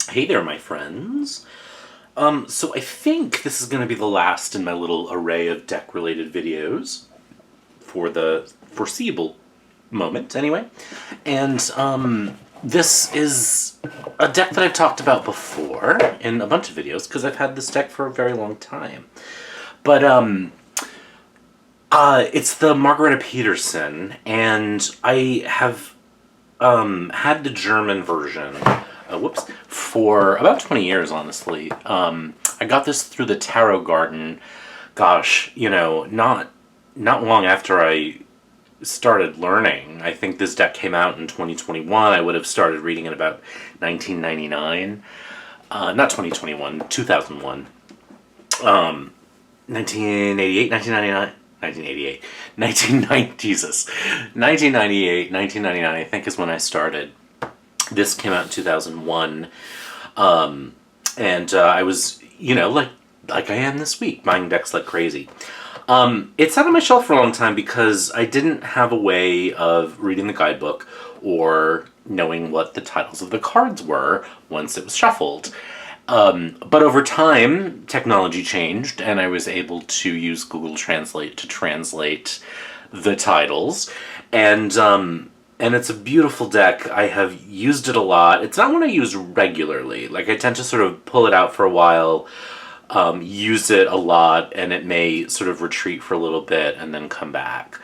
Hey there, my friends. So I think this is going to be the last in my little array of deck-related videos for the foreseeable moment, anyway. And this is a deck that I've talked about before in a bunch of videos because I've had this deck for a very long time. But it's the Margarete Petersen, and I have had the German version. For about 20 years, honestly. I got this through the Tarot Garden. Gosh, not long after I started learning. I think this deck came out in 2021. I would have started reading it about 1999. Not 2021, 2001. 1988, 1999. 1988, 1990, Jesus, 1998, 1999, I think is when I started. This came out in 2001, and I was, like I am this week, buying decks like crazy. It sat on my shelf for a long time because I didn't have a way of reading the guidebook or knowing what the titles of the cards were once it was shuffled. But over time, technology changed, and I was able to use Google Translate to translate the titles, and it's a beautiful deck. I have used it a lot. It's not one I use regularly. Like, I tend to sort of pull it out for a while, use it a lot, and it may sort of retreat for a little bit and then come back.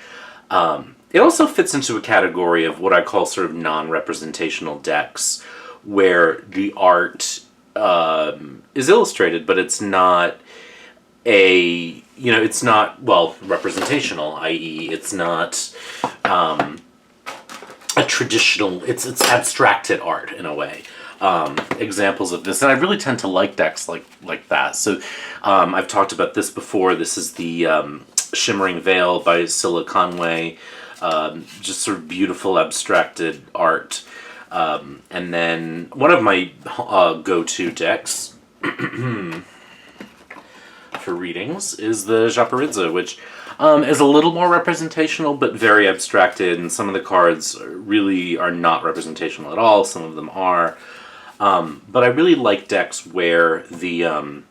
It also fits into a category of what I call sort of non-representational decks, where the art is illustrated, but it's not it's not, well, representational, i.e. it's not a traditional, it's abstracted art in a way. Examples of this, and I really tend to like decks like that. So I've talked about this before. This is the Shimmering Veil by Scylla Conway. Just sort of beautiful abstracted art. And then one of my go-to decks for readings is the Japaridza, which is a little more representational, but very abstracted, and some of the cards really are not representational at all. Some of them are. But I really like decks where the the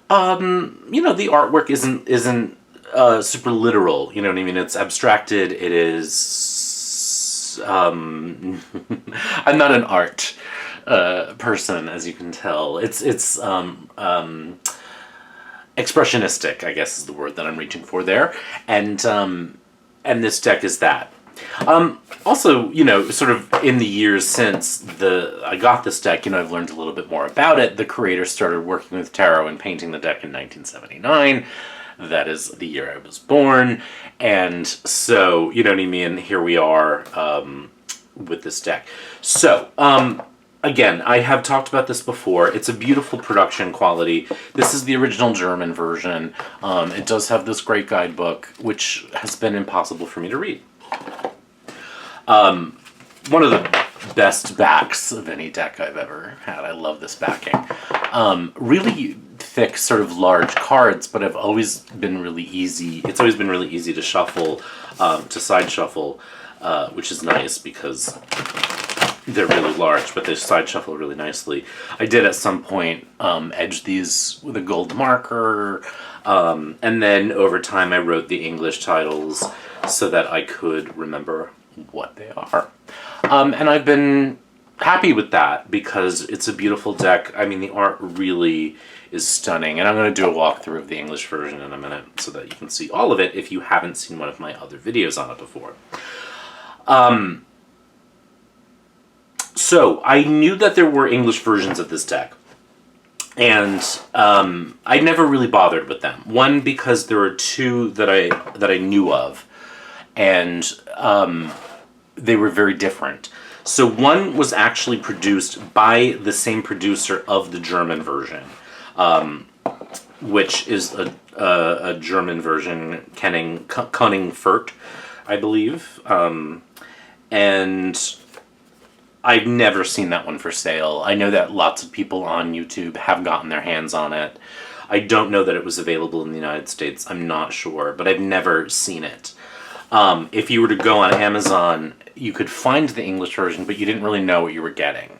artwork isn't super literal. You know what I mean? It's abstracted. It is. I'm not an art person, as you can tell. It's expressionistic, I guess is the word that I'm reaching for there, and this deck is that. Also, sort of in the years since I got this deck, I've learned a little bit more about it. The creator started working with tarot and painting the deck in 1979. That is the year I was born, and so, you know what I mean, here we are with this deck. So, again, I have talked about this before. It's a beautiful production quality. This is the original German version. It does have this great guidebook, which has been impossible for me to read. One of the best backs of any deck I've ever had. I love this backing. Really thick, sort of large cards, but have always been really easy. It's always been really easy to shuffle, to side shuffle, which is nice because they're really large, but they side shuffle really nicely. I did at some point edge these with a gold marker, and then over time I wrote the English titles so that I could remember what they are. And I've been happy with that because it's a beautiful deck. I mean, the art really is stunning, and I'm going to do a walkthrough of the English version in a minute so that you can see all of it if you haven't seen one of my other videos on it before. So, I knew that there were English versions of this deck, and I never really bothered with them. One, because there were two that I knew of, and they were very different. So one was actually produced by the same producer of the German version, which is a German version, Koningfurt, I believe, and I've never seen that one for sale. I know that lots of people on YouTube have gotten their hands on it. I don't know that it was available in the United States. I'm not sure, but I've never seen it. If you were to go on Amazon, you could find the English version, but you didn't really know what you were getting.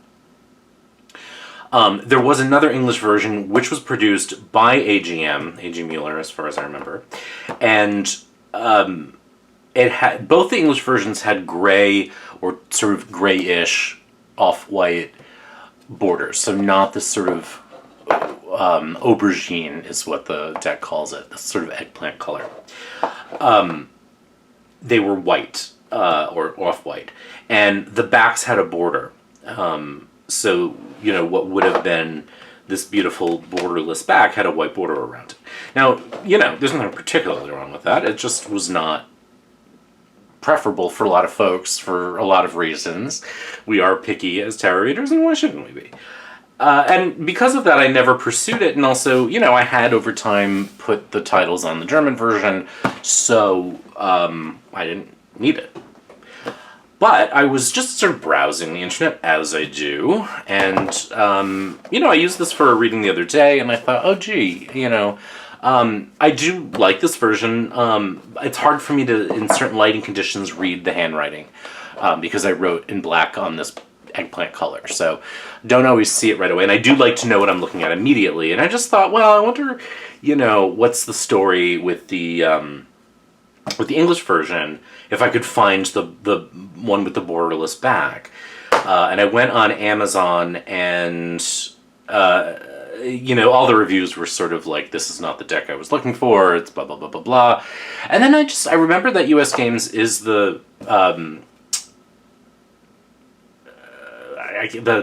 There was another English version which was produced by A.G. Mueller, as far as I remember, and it had both the English versions had gray or sort of grayish off-white borders, so not this sort of aubergine is what the deck calls it, this sort of eggplant color. They were white or off-white, and the backs had a border. So, what would have been this beautiful borderless back had a white border around it. Now, there's nothing particularly wrong with that. It just was not preferable for a lot of folks for a lot of reasons. We are picky as tarot readers, and why shouldn't we be? And because of that, I never pursued it, and also, I had over time put the titles on the German version, so I didn't need it. But I was just sort of browsing the internet, as I do, and, I used this for a reading the other day, and I thought, oh, gee, I do like this version. It's hard for me to, in certain lighting conditions, read the handwriting, because I wrote in black on this eggplant color, so don't always see it right away, and I do like to know what I'm looking at immediately, and I just thought, well, I wonder, what's the story with the English version, if I could find the one with the borderless back. And I went on Amazon, and, all the reviews were sort of like, this is not the deck I was looking for, it's blah, blah, blah, blah, blah. And then I remember that US Games is the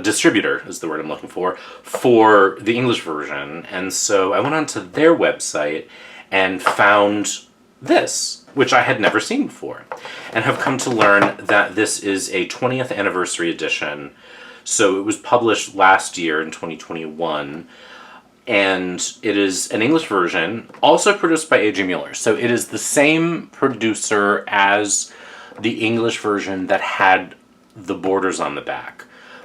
distributor, is the word I'm looking for the English version. And so I went onto their website and found this, which I had never seen before, and have come to learn that this is a 20th anniversary edition. So it was published last year in 2021, and it is an English version, also produced by A.G. Mueller. So it is the same producer as the English version that had the borders on the back,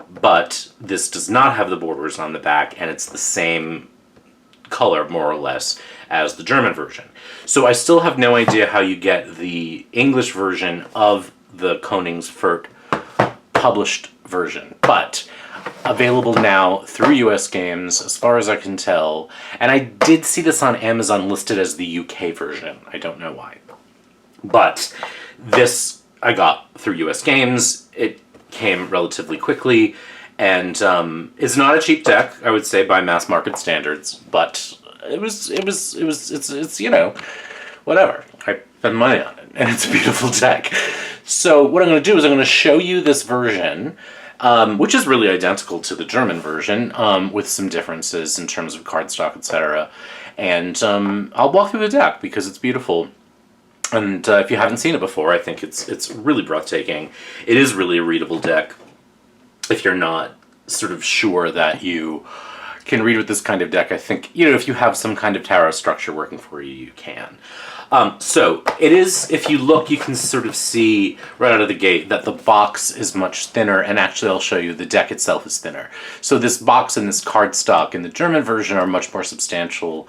but this does not have the borders on the back, and it's the same color, more or less, as the German version. So I still have no idea how you get the English version of the Koningsfurt published version, but available now through US Games, as far as I can tell. And I did see this on Amazon listed as the UK version. I don't know why. But this I got through US Games. It came relatively quickly, and it's not a cheap deck, I would say, by mass market standards, but it's whatever. I spend money on it, and it's a beautiful deck. So what I'm going to do is I'm going to show you this version, which is really identical to the German version, with some differences in terms of cardstock, etc. And I'll walk through the deck because it's beautiful. And if you haven't seen it before, I think it's really breathtaking. It is really a readable deck. If you're not sort of sure that you can read with this kind of deck, I think, if you have some kind of tarot structure working for you, you can. So it is, if you look, you can sort of see right out of the gate that the box is much thinner, and actually I'll show you the deck itself is thinner. So this box and this cardstock in the German version are much more substantial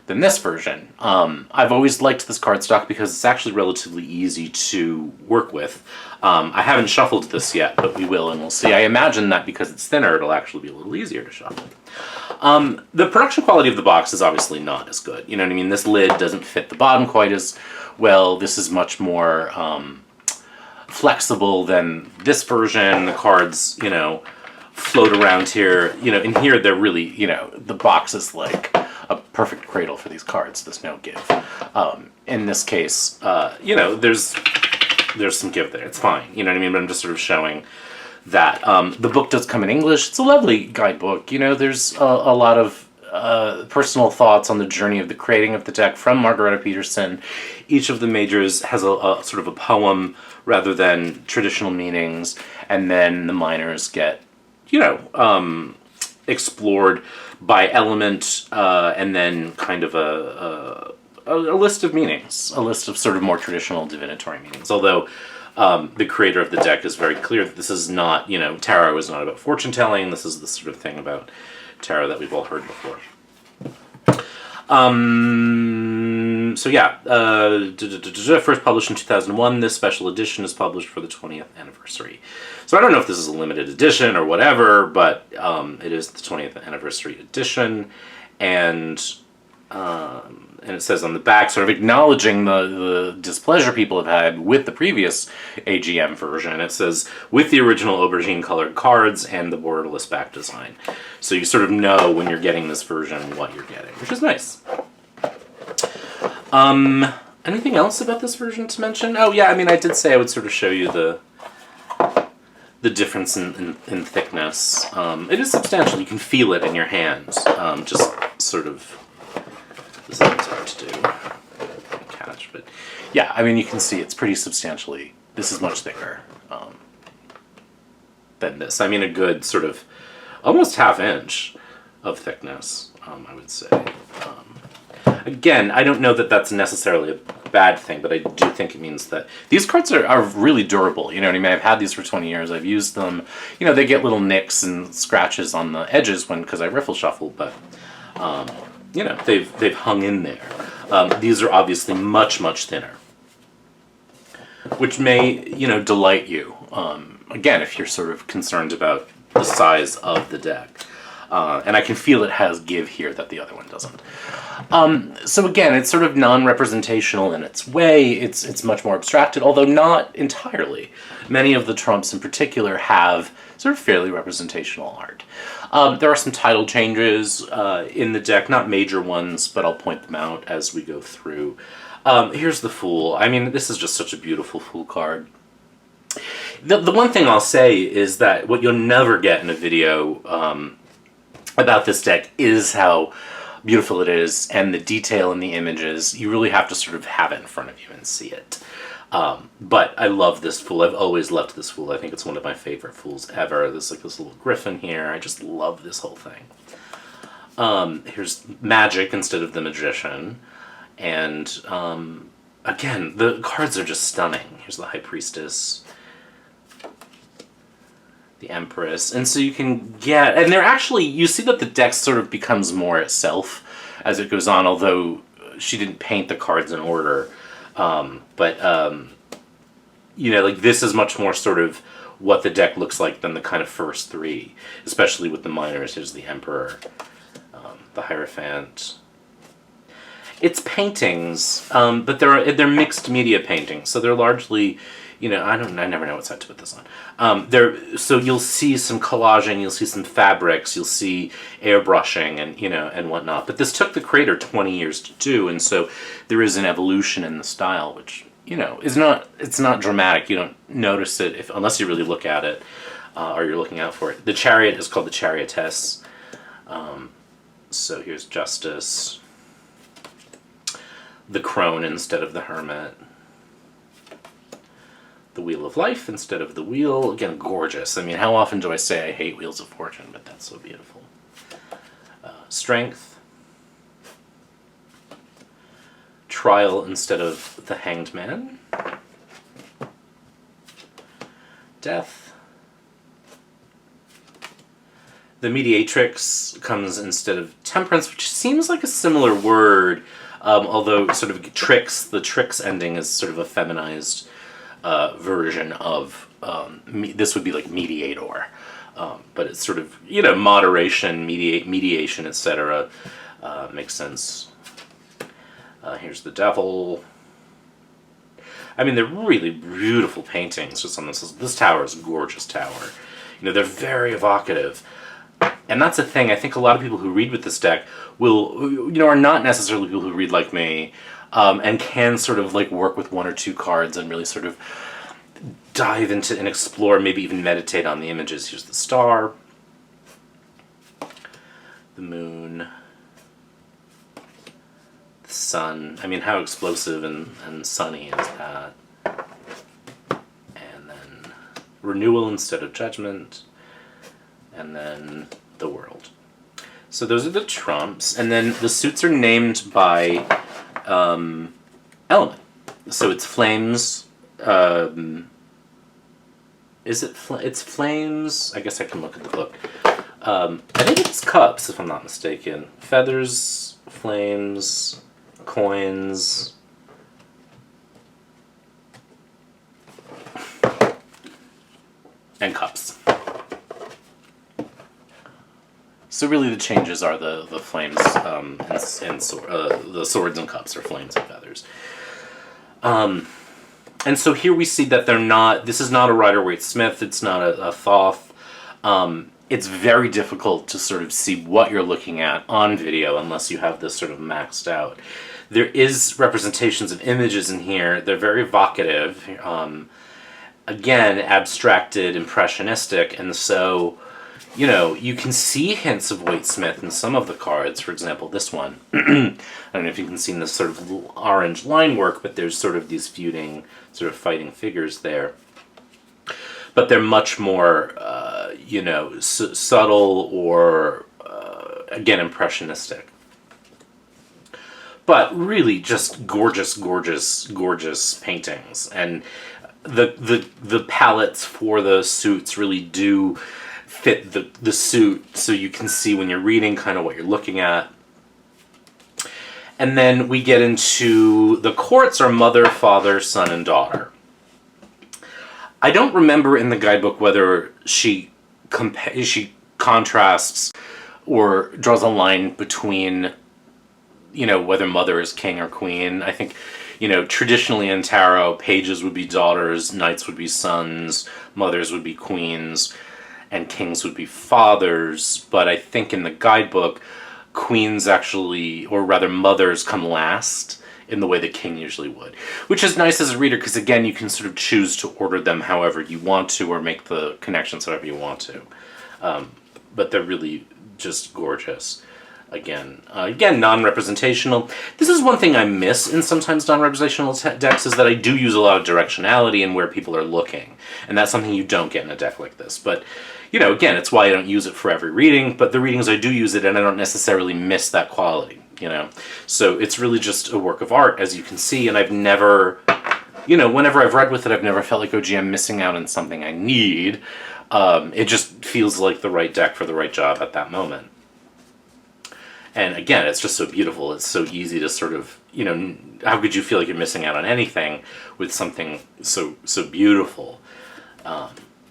than this version. I've always liked this cardstock because it's actually relatively easy to work with. I haven't shuffled this yet, but we will, and we'll see. I imagine that because it's thinner, it'll actually be a little easier to shuffle. The production quality of the box is obviously not as good. You know what I mean? This lid doesn't fit the bottom quite as well. This is much more flexible than this version. The cards, float around here. In here, they're really, the box is like a perfect cradle for these cards. There's no give. In this case, there's some give there. It's fine. You know what I mean? But I'm just sort of showing that. The book does come in English. It's a lovely guidebook. There's a lot of personal thoughts on the journey of the creating of the deck from Margarete Petersen. Each of the majors has a sort of a poem rather than traditional meanings, and then the minors get, explored by element, and then kind of a list of meanings, a list of sort of more traditional divinatory meanings. Although the creator of the deck is very clear that this is not, tarot is not about fortune telling. This is the sort of thing about tarot that we've all heard before. So yeah, first published in 2001. This special edition is published for the 20th anniversary. So I don't know if this is a limited edition or whatever, but it is the 20th anniversary edition, and it says on the back, sort of acknowledging the displeasure people have had with the previous AGM version. It says, with the original aubergine colored cards and the borderless back design. So you sort of know when you're getting this version what you're getting, which is nice. Anything else about this version to mention? Oh yeah, I mean, I did say I would sort of show you the difference in thickness. It is substantial. You can feel it in your hands. Just sort of... This is hard to do. Catch, but yeah, I mean, you can see it's pretty substantially. This is much thicker than this. I mean, a good sort of almost half-inch of thickness, I would say. Again, I don't know that that's necessarily a bad thing, but I do think it means that these cards are really durable. You know what I mean? I've had these for 20 years. I've used them. You know, they get little nicks and scratches on the edges because I riffle shuffle, but you know, they've hung in there. These are obviously much, much thinner, which may, you know, delight you. Again, if you're sort of concerned about the size of the deck. And I can feel it has give here that the other one doesn't. So again, it's sort of non-representational in its way. It's much more abstracted, although not entirely. Many of the trumps in particular have sort of fairly representational art. There are some title changes in the deck, not major ones, but I'll point them out as we go through. Here's the Fool. I mean, this is just such a beautiful Fool card. The one thing I'll say is that what you'll never get in a video about this deck is how beautiful it is, and the detail in the images. You really have to sort of have it in front of you and see it. But I love this Fool. I've always loved this Fool. I think it's one of my favorite Fools ever. There's like this little griffin here. I just love this whole thing. Here's Magic instead of the Magician. And again, the cards are just stunning. Here's the High Priestess, the Empress. And so you can get... And they're actually... You see that the deck sort of becomes more itself as it goes on, although she didn't paint the cards in order. You know, like, this is much more sort of what the deck looks like than the kind of first three, especially with the minors. Here's the Emperor, the Hierophant. It's paintings, but they're mixed media paintings, so they're largely, you know, I never know what side to put this on. So you'll see some collaging, you'll see some fabrics, you'll see airbrushing and, you know, and whatnot. But this took the creator 20 years to do, and so there is an evolution in the style, which, you know, it's not dramatic. You don't notice it unless you really look at it, or you're looking out for it. The Chariot is called the Chariotess. So here's Justice. The Crone instead of the Hermit. The Wheel of Life instead of the Wheel. Again, gorgeous. I mean, how often do I say I hate Wheels of Fortune, but that's so beautiful. Strength. Trial instead of the Hanged Man. Death. The Mediatrix comes instead of Temperance, which seems like a similar word, although sort of tricks, the tricks ending is sort of a feminized version of, this would be like mediator, but it's sort of, you know, moderation, mediation, etc. Makes sense. Here's the Devil. I mean, they're really beautiful paintings just on this. This tower is a gorgeous tower. You know, they're very evocative. And that's the thing. I think a lot of people who read with this deck will, you know, are not necessarily people who read like me, and can sort of like work with one or two cards and really sort of dive into and explore, maybe even meditate on the images. Here's the Star, the Moon, the Sun. I mean, how explosive and sunny is that? And then Renewal instead of Judgment, and then the World. So those are the trumps, and then the suits are named by element. So it's flames. It's flames? I guess I can look at the book. I think it's cups, if I'm not mistaken. Feathers, flames. coins. And cups. So really the changes are the flames and the swords and cups are flames and feathers. And so here we see that they're not, this is not a Rider-Waite-Smith, it's not a Thoth. It's very difficult to sort of see what you're looking at on video unless you have this sort of maxed out. There is representations of images in here. They're very evocative. Again, abstracted, impressionistic, and so, you know, you can see hints of Waite-Smith in some of the cards. For example, this one. I don't know if you can see this sort of orange line work, but there's sort of these feuding, sort of fighting figures there. But they're much more, you know, subtle or, again, impressionistic. But really just gorgeous, gorgeous, gorgeous paintings. And the palettes for the suits really do fit the suit, so you can see when you're reading kind of what you're looking at. And then we get into the courts are mother, father, son, and daughter. I don't remember in the guidebook whether she contrasts or draws a line between, you know, whether mother is king or queen. I think, you know, traditionally in tarot, pages would be daughters, knights would be sons, mothers would be queens, and kings would be fathers. But I think in the guidebook, queens actually, or rather mothers, come last in the way the king usually would. Which is nice as a reader, because again, you can sort of choose to order them however you want to, or make the connections however you want to. But they're really just gorgeous. Again, non-representational. This is one thing I miss in sometimes non-representational decks, is that I do use a lot of directionality in where people are looking. And that's something you don't get in a deck like this. But, you know, again, it's why I don't use it for every reading, but the readings I do use it, and I don't necessarily miss that quality, you know? So it's really just a work of art, as you can see, and I've never, you know, whenever I've read with it, I've never felt like, oh gee, I'm missing out on something I need. It just feels like the right deck for the right job at that moment. And again, it's just so beautiful. It's so easy to sort of, you know, how could you feel like you're missing out on anything with something so beautiful?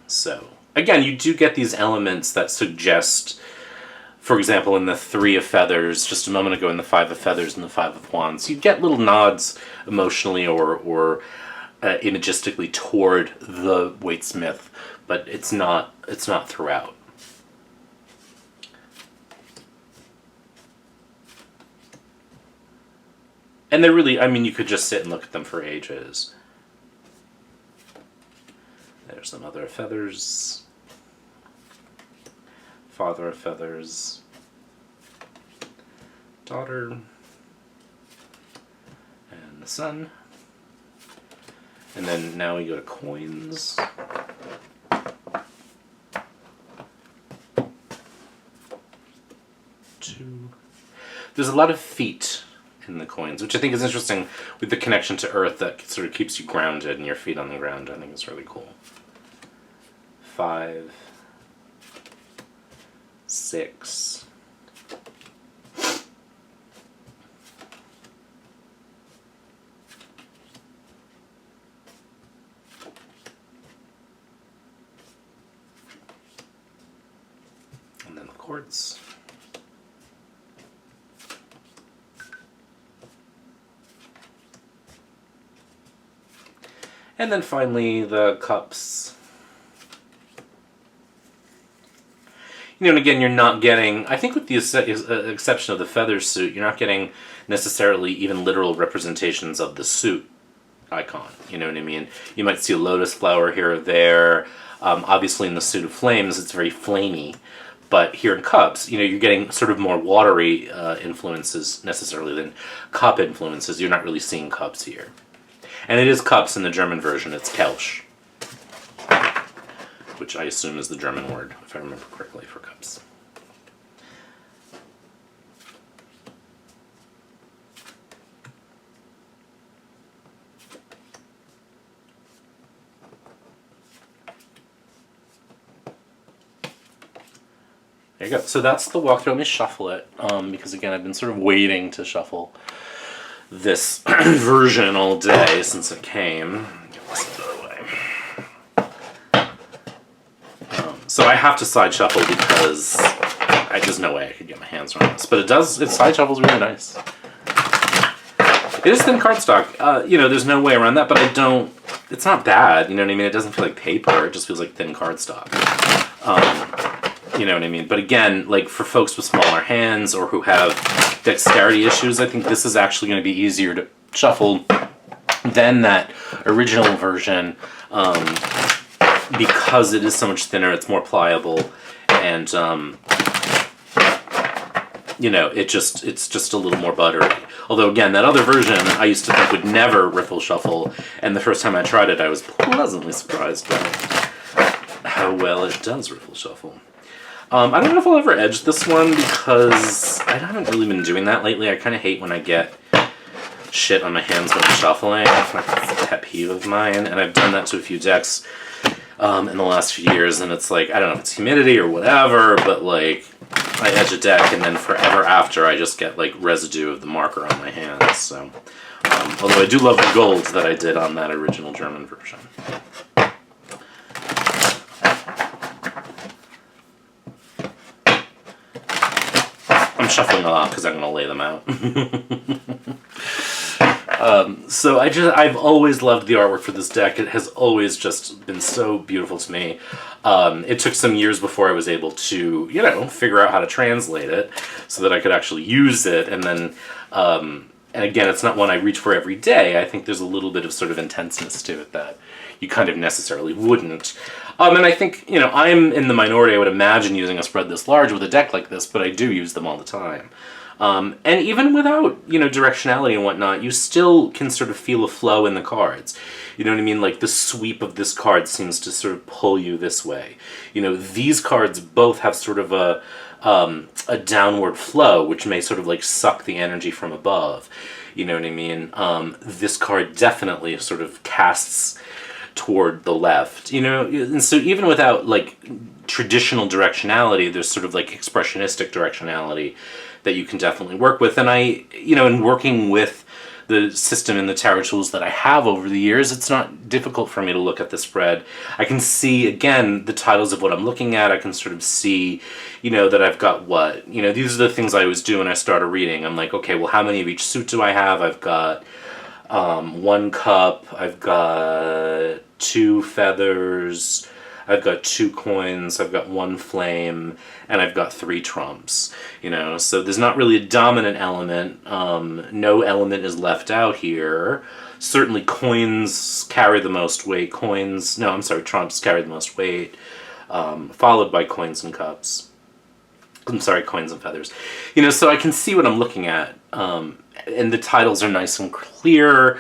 So, again, you do get these elements that suggest, for example, in the Three of Feathers, just a moment ago in the Five of Feathers and the Five of Wands, you get little nods emotionally or imagistically toward the Waite-Smith, but it's not throughout. And they're really, I mean, you could just sit and look at them for ages. There's the Mother of Feathers, Father of Feathers, Daughter, and the Son. And then now we go to coins. Two. There's a lot of feet in the coins, which I think is interesting with the connection to Earth that sort of keeps you grounded and your feet on the ground. I think it's really cool. 5, 6, and then the quartz. And then finally, the cups. You know, and again, you're not getting, I think with the exception of the feathers suit, you're not getting necessarily even literal representations of the suit icon. You know what I mean? You might see a lotus flower here or there. Obviously in the suit of flames, it's very flamey. But here in cups, you know, you're getting sort of more watery influences necessarily than cup influences. You're not really seeing cups here. And it is cups in the German version. It's Kelch, which I assume is the German word, if I remember correctly, for cups. There you go. So that's the walkthrough. Let me shuffle it, because again, I've been sort of waiting to shuffle this version all day since it came. Get this out of the way. So I have to side shuffle because there's no way I could get my hands around this. But it side shuffles really nice. It is thin cardstock. There's no way around that, but it's not bad, you know what I mean? It doesn't feel like paper, it just feels like thin cardstock. You know what I mean? But again, like for folks with smaller hands or who have dexterity issues, I think this is actually going to be easier to shuffle than that original version because it is so much thinner, it's more pliable, and it's just a little more buttery. Although again, that other version I used to think would never riffle shuffle, and the first time I tried it I was pleasantly surprised by how well it does riffle shuffle. I don't know if I'll ever edge this one because I haven't really been doing that lately. I kind of hate when I get shit on my hands when I'm shuffling. That's a pet peeve of mine, and I've done that to a few decks in the last few years, and it's like, I don't know if it's humidity or whatever, but like I edge a deck and then forever after I just get like residue of the marker on my hands. So, although I do love the gold that I did on that original German version. I'm shuffling a lot because I'm going to lay them out. So I've always loved the artwork for this deck. It has always just been so beautiful to me. It took some years before I was able to, figure out how to translate it so that I could actually use it. And then, and again, it's not one I reach for every day. I think there's a little bit of sort of intenseness to it that you kind of necessarily wouldn't. And I think, I'm in the minority. I would imagine using a spread this large with a deck like this, but I do use them all the time. And even without, directionality and whatnot, you still can sort of feel a flow in the cards. You know what I mean? Like the sweep of this card seems to sort of pull you this way. These cards both have sort of a downward flow, which may sort of like suck the energy from above. You know what I mean? This card definitely sort of casts toward the left, and so even without like traditional directionality, there's sort of like expressionistic directionality that you can definitely work with. And in working with the system and the tarot tools that I have over the years, it's not difficult for me to look at the spread. I can see, again, the titles of what I'm looking at. I can sort of see, that I've got what, these are the things I always do when I start a reading. I'm like, okay, well, how many of each suit do I have? I've got 1 cup, I've got 2 feathers, I've got 2 coins, I've got 1 flame, and I've got 3 trumps, so there's not really a dominant element. No element is left out here. Certainly coins carry the most weight. Trumps carry the most weight, followed by coins and cups. Coins and feathers. So I can see what I'm looking at, and the titles are nice and clear.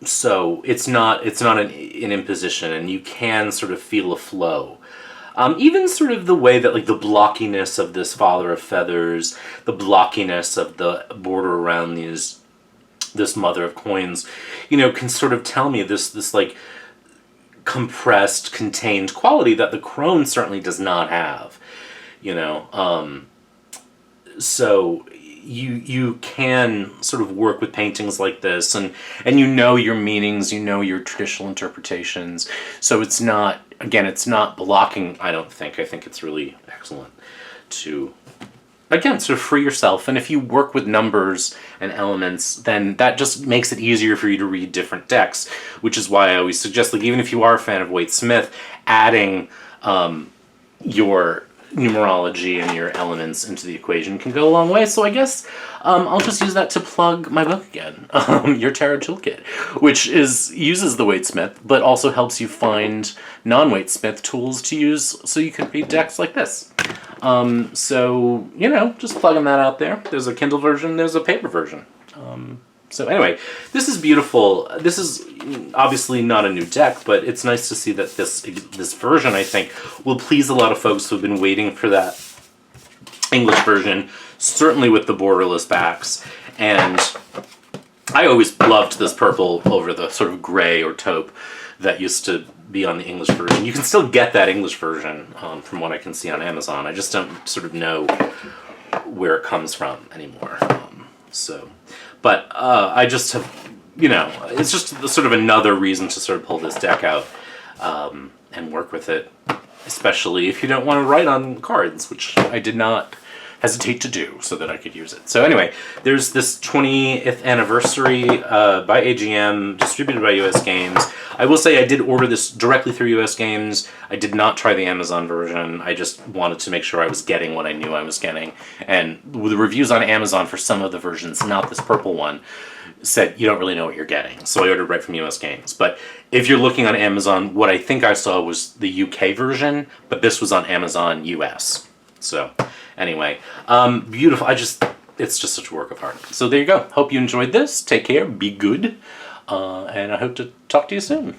So it's not an imposition, and you can sort of feel a flow. Even sort of the way that like the blockiness of this Father of Feathers, the blockiness of the border around this Mother of Coins, can sort of tell me this like compressed, contained quality that the crone certainly does not have. So you can sort of work with paintings like this, and your meanings, your traditional interpretations. So it's not blocking, I don't think. I think it's really excellent to, again, sort of free yourself. And if you work with numbers and elements, then that just makes it easier for you to read different decks, which is why I always suggest, like, even if you are a fan of Waite Smith, adding your numerology and your elements into the equation can go a long way. So I guess I'll just use that to plug my book again, Your Tarot Toolkit, which uses the Waite Smith, but also helps you find non-Waite Smith tools to use so you can read decks like this. So, just plugging that out there. There's a Kindle version, there's a paper version. So anyway, this is beautiful. This is obviously not a new deck, but it's nice to see that this version, I think, will please a lot of folks who have been waiting for that English version, certainly with the borderless backs. And I always loved this purple over the sort of gray or taupe that used to be on the English version. You can still get that English version from what I can see on Amazon. I just don't sort of know where it comes from anymore. But I just have, it's just sort of another reason to sort of pull this deck out and work with it, especially if you don't want to write on cards, which I did not hesitate to do so that I could use it. So anyway, there's this 20th anniversary by AGM, distributed by US Games. I will say I did order this directly through US Games. I did not try the Amazon version. I just wanted to make sure I was getting what I knew I was getting. And the reviews on Amazon for some of the versions, not this purple one, said you don't really know what you're getting. So I ordered right from US Games. But if you're looking on Amazon, what I think I saw was the UK version, but this was on Amazon US. So anyway, beautiful. It's just such a work of art. So there you go. Hope you enjoyed this. Take care. Be good. And I hope to talk to you soon.